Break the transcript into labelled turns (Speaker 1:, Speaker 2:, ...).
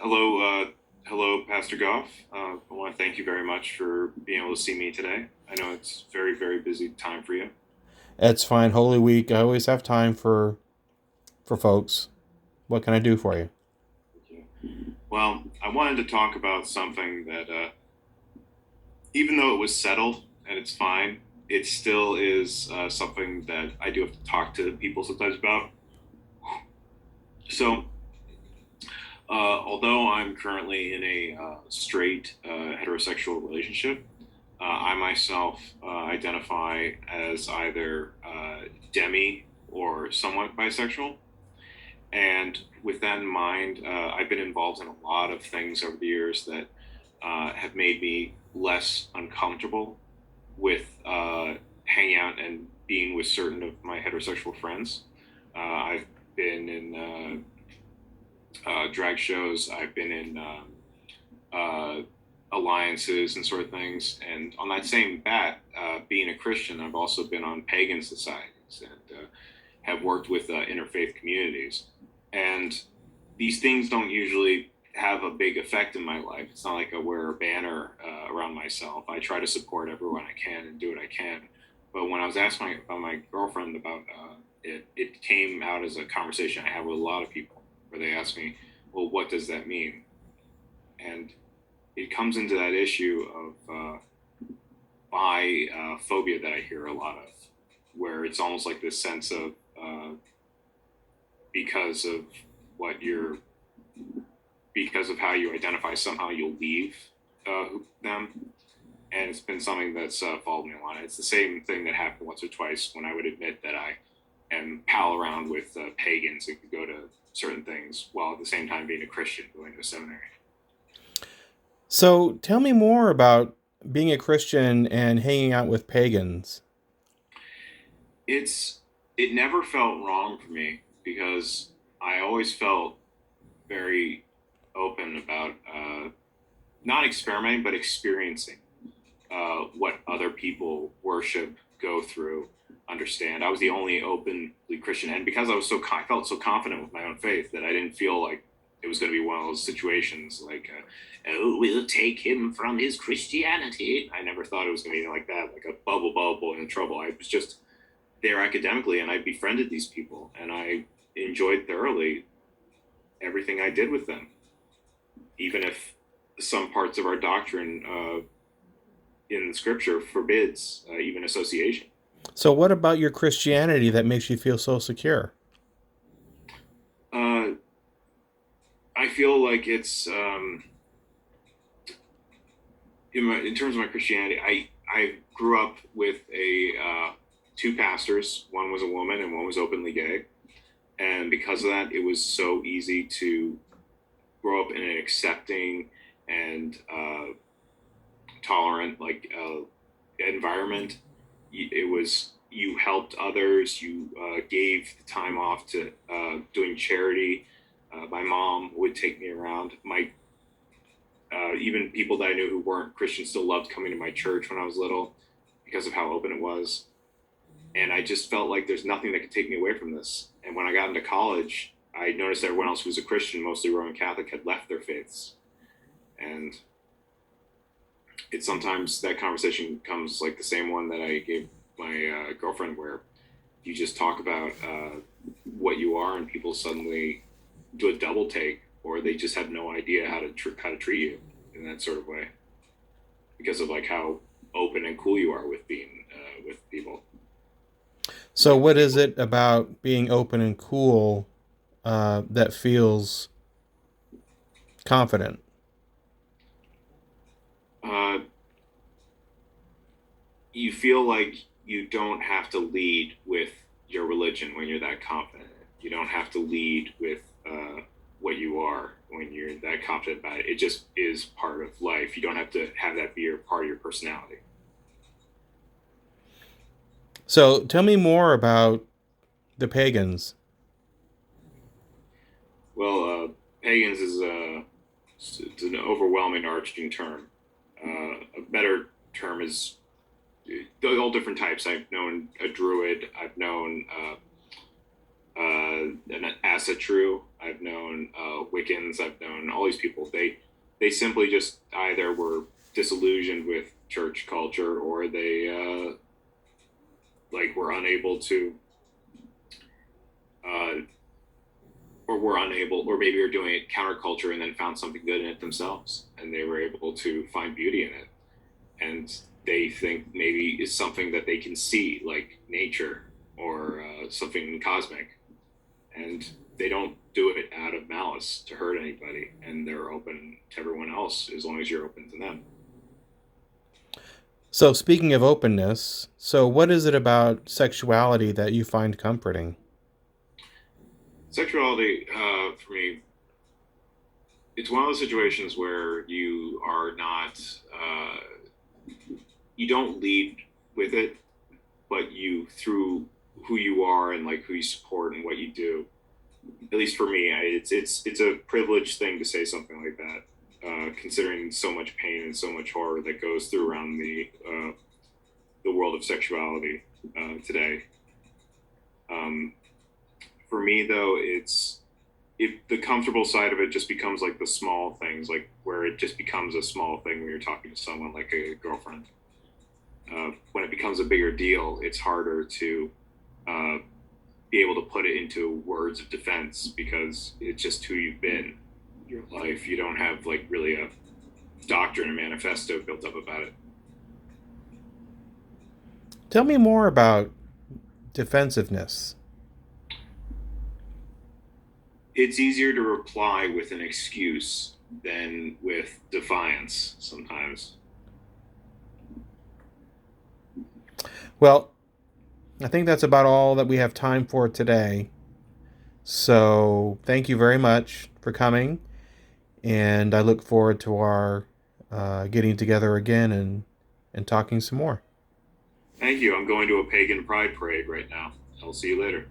Speaker 1: Hello, hello, Pastor Goff. I want to thank you very much for being able to see me today. I know it's very, very busy time for you.
Speaker 2: It's fine. Holy Week. I always have time for folks. What can I do for you?
Speaker 1: Well, I wanted to talk about something that, even though it was settled and it's fine, it still is something that I do have to talk to people sometimes about. So, although I'm currently in a straight heterosexual relationship, I myself identify as either demi or somewhat bisexual. And with that in mind, I've been involved in a lot of things over the years that have made me less uncomfortable with hanging out and being with certain of my heterosexual friends. I've been in drag shows. I've been in uh, alliances and sort of things. And on that same bat, being a Christian, I've also been on pagan societies and have worked with interfaith communities. And these things don't usually have a big effect in my life. It's not like I wear a banner around myself. I try to support everyone I can and do what I can. But when I was asked by my girlfriend about it, it came out as a conversation I have with a lot of people where they ask me, well, what does that mean? And it comes into that issue of bi phobia that I hear a lot of, where it's almost like this sense of because of what you're because of how you identify, somehow you'll leave them. And it's been something that's followed me a lot. It's the same thing that happened once or twice when I would admit that I am pal around with pagans and could go to certain things while at the same time being a Christian going to a seminary.
Speaker 2: So tell me more about being a Christian and hanging out with pagans.
Speaker 1: It's it never felt wrong for me because I always felt very open about not experimenting but experiencing what other people worship, go through, understand. I was the only openly Christian, and because I felt so confident with my own faith that I didn't feel like it was going to be one of those situations like, oh, we'll take him from his Christianity. I never thought it was going to be like that, like a bubble in trouble. I was just there academically, and I befriended these people, and I enjoyed thoroughly everything I did with them, even if some parts of our doctrine in the scripture forbids even association.
Speaker 2: So what about your Christianity that makes you feel so secure?
Speaker 1: Uh, I feel like it's in terms of my Christianity. I grew up with a two pastors. One was a woman and one was openly gay, and because of that, it was so easy to grow up in an accepting and tolerant environment. It was you helped others. You gave the time off to doing charity. My mom would take me around. My even people that I knew who weren't Christian still loved coming to my church when I was little because of how open it was. And I just felt like there's nothing that could take me away from this. And when I got into college, I noticed everyone else who was a Christian, mostly Roman Catholic, had left their faiths. And it sometimes that conversation comes like the same one that I gave my girlfriend, where you just talk about what you are, and people suddenly do a double take, or they just have no idea how to treat you in that sort of way because of like how open and cool you are with being with people.
Speaker 2: So what is it about being open and cool that feels confident?
Speaker 1: Uh, you feel like you don't have to lead with your religion when you're that confident. You don't have to lead with what you are when you're that confident about it. It just is part of life. You don't have to have that be your part of your personality.
Speaker 2: So tell me more about the
Speaker 1: Well, pagans is it's an overwhelming arching term. A better term is all different types. I've known a druid. I've known an asatru. I've known Wiccans. I've known all these people. They simply just either were disillusioned with church culture, or they like were unable to, uh, or were unable, or maybe were doing it counterculture and then found something good in it themselves, and they were able to find beauty in it. And they think maybe it's something that they can see, like nature or something cosmic, and they don't do it out of malice to hurt anybody, and they're open to everyone else as long as you're open to them.
Speaker 2: So, speaking of openness, so what is it about sexuality that you find comforting?
Speaker 1: Sexuality, for me, it's one of those situations where you are not, you don't lead with it, but you, through who you are and like who you support and what you do. At least for me, it's a privileged thing to say something like that, considering so much pain and so much horror that goes through around the world of sexuality today. Um, for me, though, the comfortable side of it just becomes like the small things, like where it just becomes a small thing when you're talking to someone like a girlfriend. When it becomes a bigger deal, it's harder to uh, be able to put it into words of defense because it's just who you've been your life. You don't have like really a doctrine or manifesto built up about it.
Speaker 2: Tell me more about defensiveness.
Speaker 1: It's easier to reply with an excuse than with defiance sometimes.
Speaker 2: Well, I think that's about all that we have time for today. So, thank you very much for coming, and I look forward to our getting together again and talking some more.
Speaker 1: Thank you. I'm going to a pagan pride parade right now. I'll see you later.